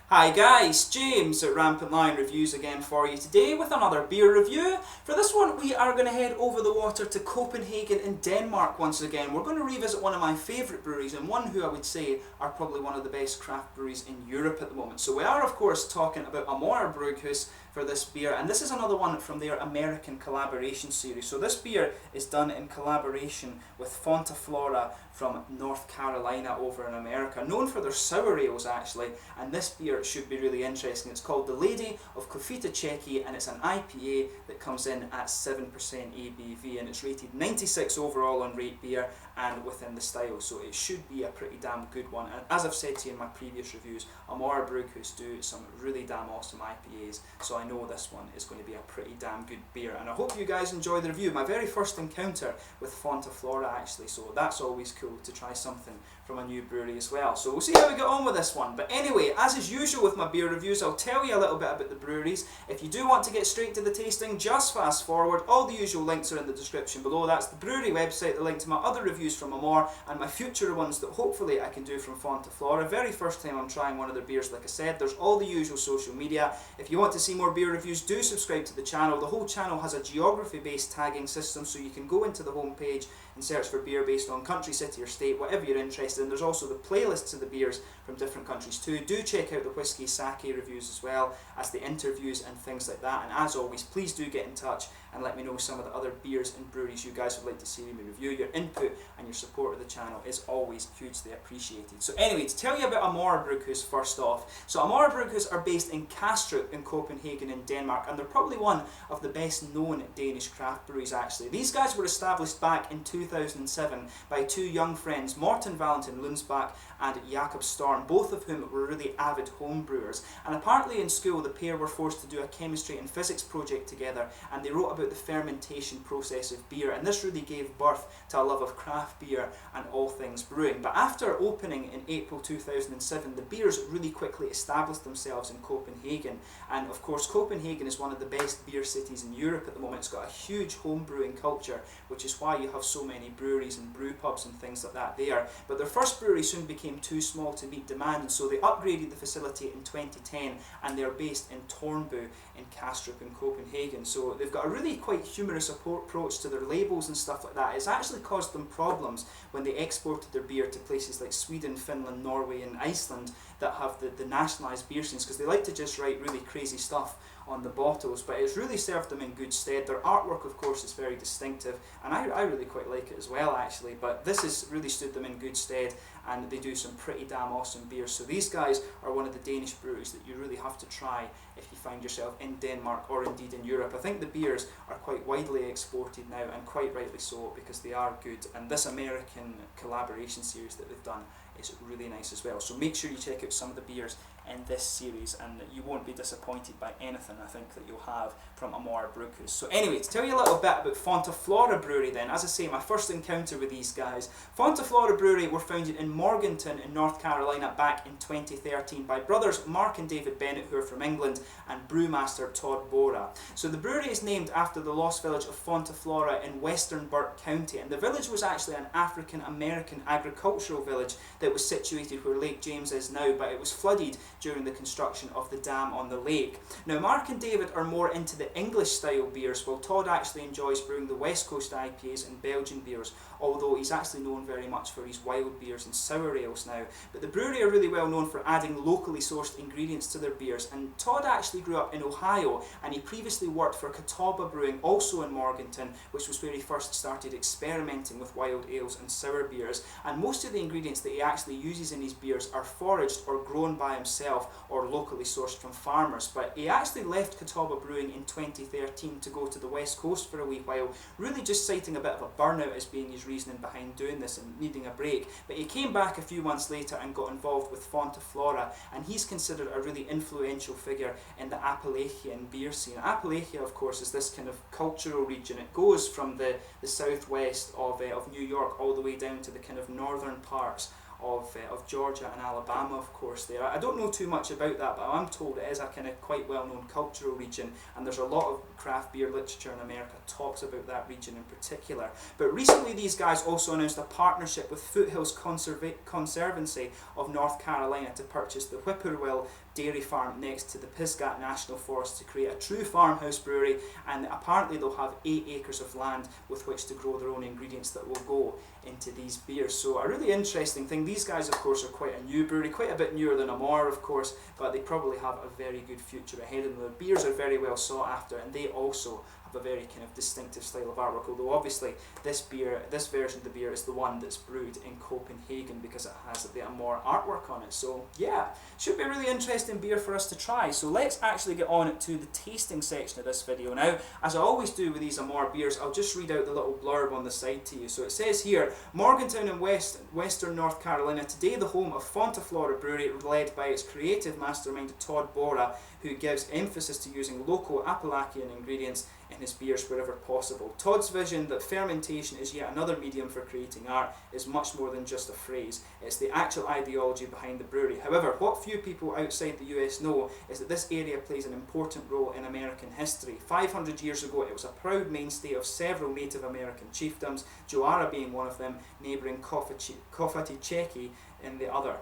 Hi guys, James at RampantLionReviews again for you today with another beer review. For this one we are going to head over the water to Copenhagen in Denmark once again. We're going to revisit one of my favourite breweries and one who I would say are probably one of the best craft breweries in Europe at the moment. So we are of course talking about Amager Bryghus for this beer, and this is another one from their American collaboration series. So this beer is done in collaboration with Fonta Flora from North Carolina over in America, known for their sour ales actually, and this beer should be really interesting. It's called the Lady of Cofitachequi and it's an IPA that comes in at 7% ABV and it's rated 96 overall on Rate Beer and within the style, so it should be a pretty damn good one. And as I've said to you in my previous reviews, Amager Bryghus do some really damn awesome IPAs, so I know this one is going to be a pretty damn good beer, and I hope you guys enjoy the review. My very first encounter with Fonta Flora actually, so that's always cool to try something from a new brewery as well. So we'll see how we get on with this one. But anyway, as is usual with my beer reviews, I'll tell you a little bit about the breweries. If you do want to get straight to the tasting, just fast forward. All the usual links are in the description below. That's the brewery website, the link to my other reviews from Amager, and my future ones that hopefully I can do from Fonta Flora. Very first time I'm trying one of their beers, like I said. There's all the usual social media. If you want to see more beer reviews, do subscribe to the channel. The whole channel has a geography-based tagging system, so you can go into the homepage and search for beer based on country, city or state, whatever you're interested in. There's also the playlists of the beers from different countries too. Do check out the whiskey sake reviews as well as the interviews and things like that. And as always, please do get in touch and let me know some of the other beers and breweries you guys would like to see me review. Your input and your support of the channel is always hugely appreciated. So anyway, to tell you about Amager Bryghus first off. So Amager Bryghus are based in Kastrup in Copenhagen in Denmark, and they're probably one of the best known Danish craft breweries actually. These guys were established back in 2007 by two young friends, Morten Valentin Lundsbach and Jakob Storm, both of whom were really avid home brewers. And apparently in school the pair were forced to do a chemistry and physics project together, and they wrote about the fermentation process of beer, and this really gave birth to a love of craft beer and all things brewing. But after opening in April 2007, the beers really quickly established themselves in Copenhagen, and of course Copenhagen is one of the best beer cities in Europe at the moment. It's got a huge home brewing culture, which is why you have so many breweries and brew pubs and things like that there. But their first brewery soon became too small to meet demand, and so they upgraded the facility in 2010, and they're based in Tornby in Kastrup in Copenhagen. So they've got a really quite humorous approach to their labels and stuff like that. It's actually caused them problems when they exported their beer to places like Sweden, Finland, Norway and Iceland that have the nationalised beer scenes, because they like to just write really crazy stuff on the bottles, but it's really served them in good stead. Their artwork of course is very distinctive, and I really quite like it as well actually, but this has really stood them in good stead, and they do some pretty damn awesome beers. So these guys are one of the Danish breweries that you really have to try if you find yourself in Denmark or indeed in Europe. I think the beers are quite widely exported now, and quite rightly so, because they are good, and this American collaboration series that they've done is really nice as well. So make sure you check out some of the beers in this series, and you won't be disappointed by anything I think that you'll have from Amager Bryghus. So anyway, to tell you a little bit about Fonta Flora Brewery then, as I say, my first encounter with these guys. Fonta Flora Brewery were founded in Morganton in North Carolina back in 2013 by brothers Mark and David Bennett, who are from England, and brewmaster Todd Bora. So the brewery is named after the lost village of Fonta Flora in western Burke County, and the village was actually an African American agricultural village that was situated where Lake James is now, but it was flooded during the construction of the dam on the lake. Now Mark and David are more into the English style beers, while Todd actually enjoys brewing the West Coast IPAs and Belgian beers, although he's actually known very much for his wild beers and sour ales now. But the brewery are really well known for adding locally sourced ingredients to their beers, and Todd actually grew up in Ohio, and he previously worked for Catawba Brewing, also in Morganton, which was where he first started experimenting with wild ales and sour beers. And most of the ingredients that he actually uses in his beers are foraged or grown by himself or locally sourced from farmers. But he actually left Catawba Brewing in 2013 to go to the West Coast for a wee while, really just citing a bit of a burnout as being his reasoning behind doing this and needing a break. But he came back a few months later and got involved with Fonta Flora, and he's considered a really influential figure in the Appalachian beer scene. Appalachia, of course, is this kind of cultural region. It goes from the southwest of New York all the way down to the kind of northern parts of Georgia and Alabama, of course. There, I don't know too much about that, but I'm told it is a kind of quite well-known cultural region, and there's a lot of craft beer literature in America talks about that region in particular. But recently, these guys also announced a partnership with Foothills Conservancy of North Carolina to purchase the Whippoorwill dairy farm next to the Pisgah National Forest to create a true farmhouse brewery, and apparently they'll have 8 acres of land with which to grow their own ingredients that will go into these beers. So a really interesting thing. These guys, of course, are quite a new brewery, quite a bit newer than Amager, of course, but they probably have a very good future ahead of them. Their beers are very well sought after, and they also have a very kind of distinctive style of artwork, although obviously this version of the beer is the one that's brewed in Copenhagen because it has the Amager artwork on it. So yeah, should be a really interesting beer for us to try. So let's actually get on to the tasting section of this video now. As I always do with these Amager beers, I'll just read out the little blurb on the side to you. So it says here, Morganton in western North Carolina, today the home of Fonta Flora Brewery, led by its creative mastermind Todd Bora, who gives emphasis to using local Appalachian ingredients in his beers wherever possible. Todd's vision that fermentation is yet another medium for creating art is much more than just a phrase. It's the actual ideology behind the brewery. However, what few people outside the US know is that this area plays an important role in American history. 500 years ago, it was a proud mainstay of several Native American chiefdoms, Joara being one of them, neighbouring Cofitachequi in the other.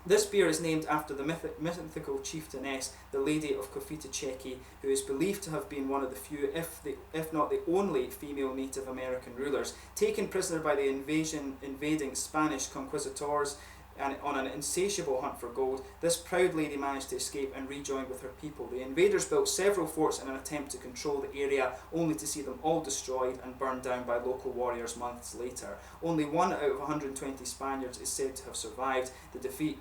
This beer is named after the mythical chieftainess, the Lady of Cofitachequi, who is believed to have been one of the few, if not the only, female Native American rulers. Taken prisoner by the invading Spanish conquistadors and on an insatiable hunt for gold, this proud lady managed to escape and rejoin with her people. The invaders built several forts in an attempt to control the area, only to see them all destroyed and burned down by local warriors months later. Only 1 out of 120 Spaniards is said to have survived. The defeat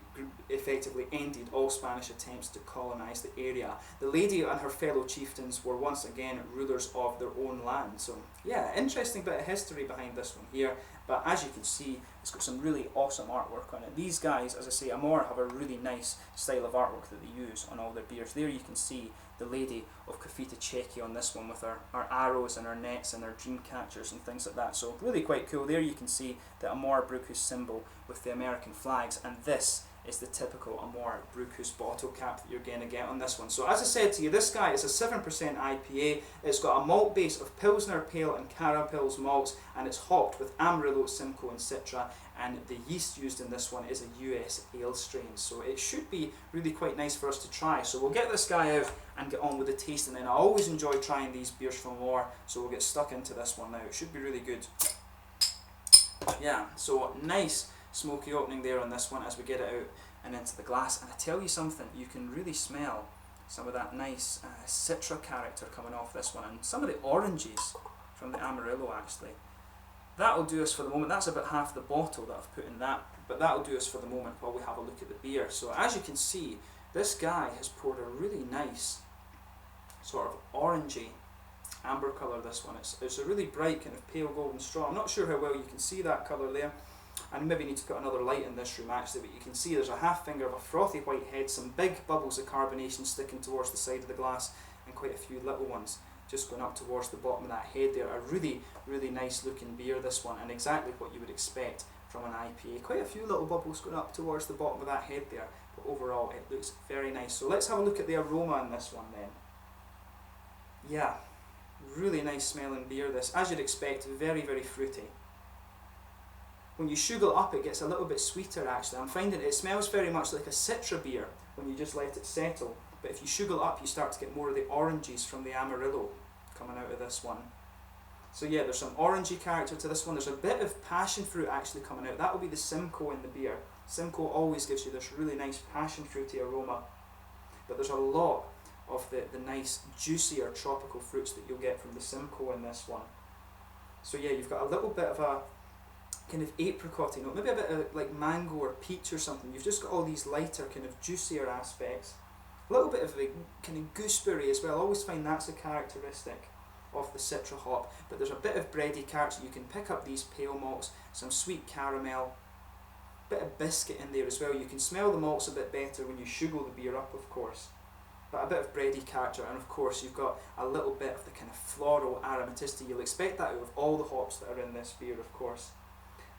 effectively ended all Spanish attempts to colonize the area. The lady and her fellow chieftains were once again rulers of their own land. So yeah, interesting bit of history behind this one here. But as you can see, it's got some really awesome artwork on it. These guys, as I say, Amager have a really nice style of artwork that they use on all their beers. There you can see the Lady of Cofitachequi on this one with her arrows and her nets and her dream catchers and things like that. So really quite cool. There you can see the Amager Bryghus symbol with the American flags, and this is the typical Amager Bryghus bottle cap that you're going to get on this one. So as I said to you, this guy is a 7% IPA. It's got a malt base of Pilsner, Pale and Carapils malts, and it's hopped with Amarillo, Simcoe and Citra, and the yeast used in this one is a US ale strain. So it should be really quite nice for us to try. So we'll get this guy out and get on with the tasting. And I always enjoy trying these beers from Amager, so we'll get stuck into this one now. It should be really good. Yeah, so nice smoky opening there on this one as we get it out and into the glass. And I tell you something, you can really smell some of that nice Citra character coming off this one, and some of the oranges from the Amarillo actually. That'll do us for the moment. That's about half the bottle that I've put in that, but that'll do us for the moment while we have a look at the beer. So as you can see, this guy has poured a really nice sort of orangey amber colour, this one. It's a really bright kind of pale golden straw. I'm not sure how well you can see that colour there. And maybe need to put another light in this room actually, but you can see there's a half finger of a frothy white head, some big bubbles of carbonation sticking towards the side of the glass, and quite a few little ones just going up towards the bottom of that head there. A really, really nice looking beer, this one, and exactly what you would expect from an IPA. Quite a few little bubbles going up towards the bottom of that head there, but overall it looks very nice. So let's have a look at the aroma in this one then. Yeah, really nice smelling beer this, as you'd expect, very, very fruity. When you sugar it up, it gets a little bit sweeter actually. I'm finding it smells very much like a Citra beer when you just let it settle. But if you sugar it up, you start to get more of the oranges from the Amarillo coming out of this one. So yeah, there's some orangey character to this one. There's a bit of passion fruit actually coming out. That will be the Simcoe in the beer. Simcoe always gives you this really nice passion fruity aroma. But there's a lot of the nice juicier tropical fruits that you'll get from the Simcoe in this one. So yeah, you've got a little bit of a kind of apricot, you know, maybe a bit of like mango or peach or something. You've just got all these lighter kind of juicier aspects. A little bit of the kind of gooseberry as well. I always find that's a characteristic of the Citra hop. But there's a bit of bready character. You can pick up these pale malts, some sweet caramel, bit of biscuit in there as well. You can smell the malts a bit better when you sugar the beer up, of course. But a bit of bready character, and of course you've got a little bit of the kind of floral aromaticity. You'll expect that out of all the hops that are in this beer, of course.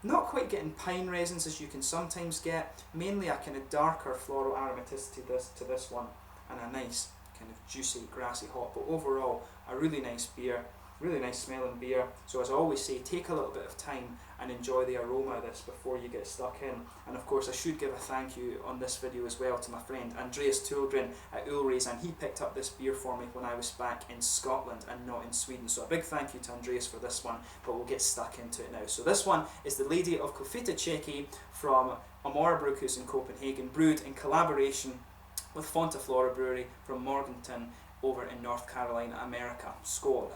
Not quite getting pine resins as you can sometimes get, mainly a kind of darker floral aromaticity to this one, and a nice kind of juicy grassy hop, but overall a really nice beer, really nice smelling beer. So as I always say, take a little bit of time and enjoy the aroma of this before you get stuck in. And of course I should give a thank you on this video as well to my friend Andreas Tulgren at Ulri's, and he picked up this beer for me when I was back in Scotland and not in Sweden. So a big thank you to Andreas for this one, but we'll get stuck into it now. So this one is the Lady of Cofitachequi from Amager Bryghus in Copenhagen, brewed in collaboration with Fonta Flora Brewery from Morganton over in North Carolina, America. Skål.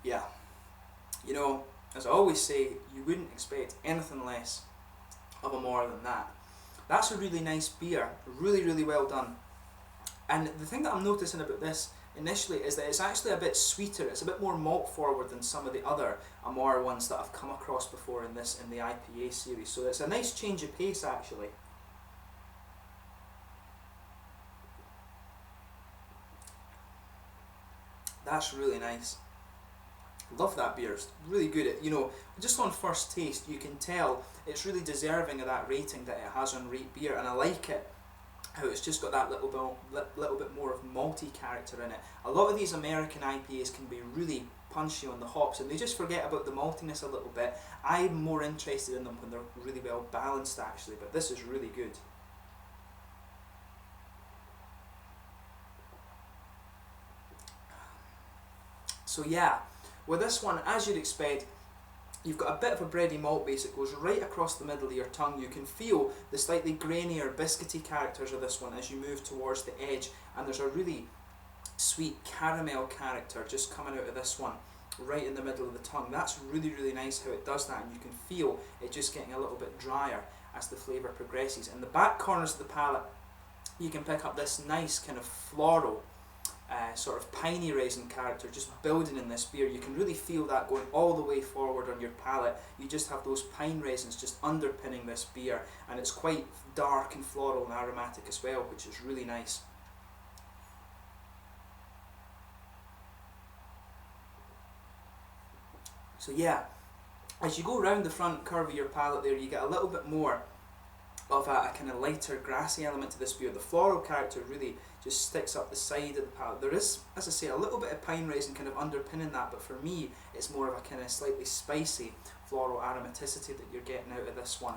Yeah, you know, as I always say, you wouldn't expect anything less of a more than that. That's a really nice beer, really, really well done. And the thing that I'm noticing about this initially is that it's actually a bit sweeter, it's a bit more malt forward than some of the other Amager ones that I've come across before in the IPA series. So it's a nice change of pace actually. That's really nice. Love that beer, it's really good. You know, just on first taste you can tell it's really deserving of that rating that it has on Rate Beer, and I like it how it's just got that little bit more of malty character in it. A lot of these American IPAs can be really punchy on the hops and they just forget about the maltiness a little bit. I'm more interested in them when they're really well balanced actually, but this is really good. So yeah, with this one, as you'd expect, you've got a bit of a bready malt base. It goes right across the middle of your tongue. You can feel the slightly grainier, biscuity characters of this one as you move towards the edge, and there's a really sweet caramel character just coming out of this one right in the middle of the tongue. That's really, really nice how it does that, and you can feel it just getting a little bit drier as the flavour progresses. In the back corners of the palate, you can pick up this nice kind of floral sort of piney resin character just building in this beer. You can really feel that going all the way forward on your palate. You just have those pine resins just underpinning this beer, and it's quite dark and floral and aromatic as well, which is really nice. So yeah, as you go around the front curve of your palate there, you get a little bit more of a kind of lighter grassy element to this beer. The floral character really just sticks up the side of the palate. There is, as I say, a little bit of pine resin kind of underpinning that, but for me it's more of a kind of slightly spicy floral aromaticity that you're getting out of this one.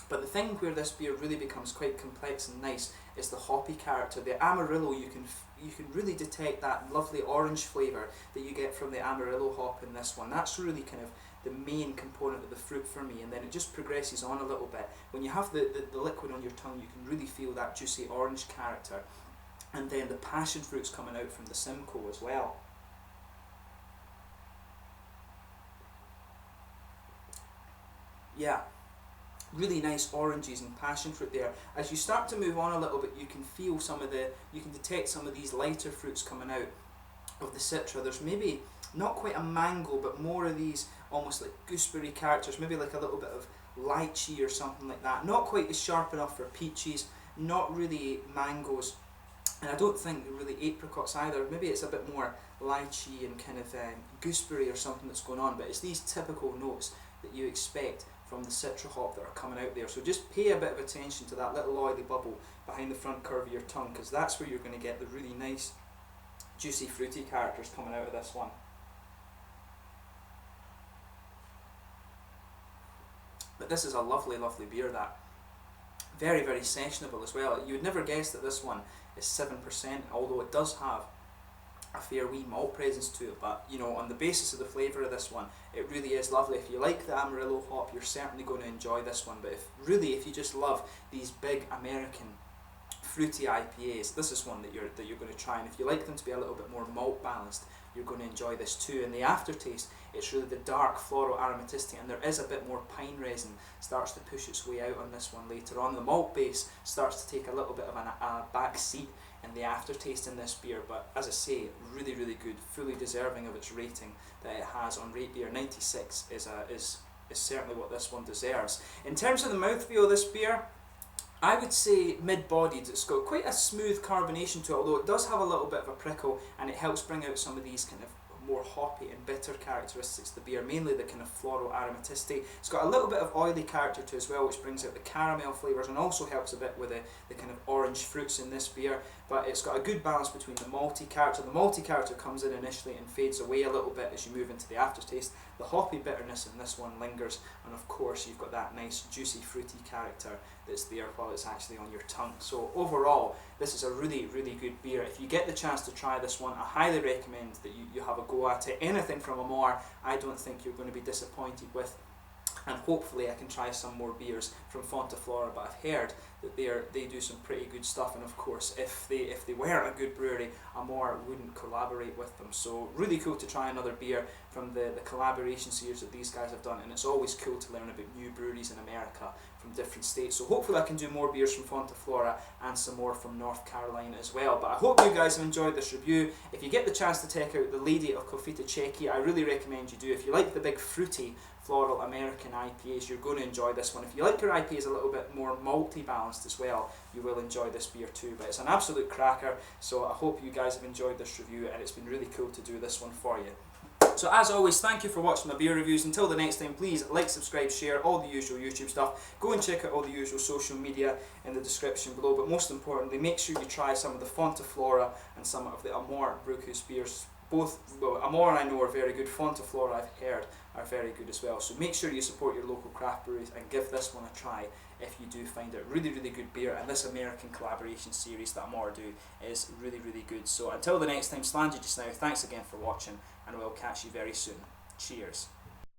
But the thing where this beer really becomes quite complex and nice is the hoppy character. The Amarillo, you can really detect that lovely orange flavour that you get from the Amarillo hop in this one. That's really kind of the main component of the fruit for me, and then it just progresses on a little bit. When you have the liquid on your tongue, you can really feel that juicy orange character, and then the passion fruits coming out from the Simcoe as well. Yeah, really nice oranges and passion fruit there. As you start to move on a little bit, you can feel you can detect some of these lighter fruits coming out of the citra. There's maybe not quite a mango, but more of these almost like gooseberry characters, maybe like a little bit of lychee or something like that. Not quite as sharp enough for peaches, not really mangoes, and I don't think really apricots either. Maybe it's a bit more lychee and kind of gooseberry or something that's going on, but it's these typical notes that you expect from the citra hop that are coming out there. So just pay a bit of attention to that little oily bubble behind the front curve of your tongue, because that's where you're going to get the really nice juicy fruity characters coming out of this one. But this is a lovely, lovely beer, that. Very, very sessionable as well. You would never guess that this one is 7%, although it does have a fair wee malt presence to it, but you know, on the basis of the flavour of this one, it really is lovely. If you like the Amarillo hop, you're certainly going to enjoy this one, but if you just love these big American fruity IPAs, this is one that you're going to try, and if you like them to be a little bit more malt balanced, you're going to enjoy this too. In the aftertaste, it's really the dark floral aromaticity, and there is a bit more pine resin starts to push its way out on this one later on. The malt base starts to take a little bit of a back seat in the aftertaste in this beer, but as I say, really, really good, fully deserving of its rating that it has on Rate Beer. 96 is certainly what this one deserves. In terms of the mouthfeel of this beer, I would say mid-bodied. It's got quite a smooth carbonation to it, although it does have a little bit of a prickle, and it helps bring out some of these kind of more hoppy and bitter characteristics of the beer, mainly the kind of floral aromaticity. It's got a little bit of oily character to it as well, which brings out the caramel flavours and also helps a bit with the kind of orange fruits in this beer. But it's got a good balance between the malty character. The malty character comes in initially and fades away a little bit as you move into the aftertaste. The hoppy bitterness in this one lingers, and of course you've got that nice juicy fruity character that's there while it's actually on your tongue. So overall, this is a really, really good beer. If you get the chance to try this one, I highly recommend that you have a go at it. Anything from Amager, I don't think you're going to be disappointed with. And hopefully I can try some more beers from Fonta Flora, but I've heard that they do some pretty good stuff, and of course if they weren't a good brewery, Amager wouldn't collaborate with them. So really cool to try another beer from the collaboration series that these guys have done, and it's always cool to learn about new breweries in America from different states. So hopefully I can do more beers from Fonta Flora and some more from North Carolina as well. But I hope you guys have enjoyed this review. If you get the chance to check out the Lady of Cofitachequi, I really recommend you do. If you like the big fruity floral American IPAs, you're going to enjoy this one. If you like your IPAs a little bit more malty balanced as well, you will enjoy this beer too. But it's an absolute cracker, so I hope you guys have enjoyed this review, and it's been really cool to do this one for you. So as always, thank you for watching my beer reviews. Until the next time, please like, subscribe, share, all the usual YouTube stuff. Go and check out all the usual social media in the description below. But most importantly, make sure you try some of the Fonta Flora and some of the Amager Bryghus beers. Both, well, Amager I know are very good. Fonta Flora I've heard are very good as well. So make sure you support your local craft breweries and give this one a try if you do find it really, really good beer. And this American collaboration series that Amager do is really, really good. So until the next time, Slangy just now, thanks again for watching, and we'll catch you very soon. Cheers.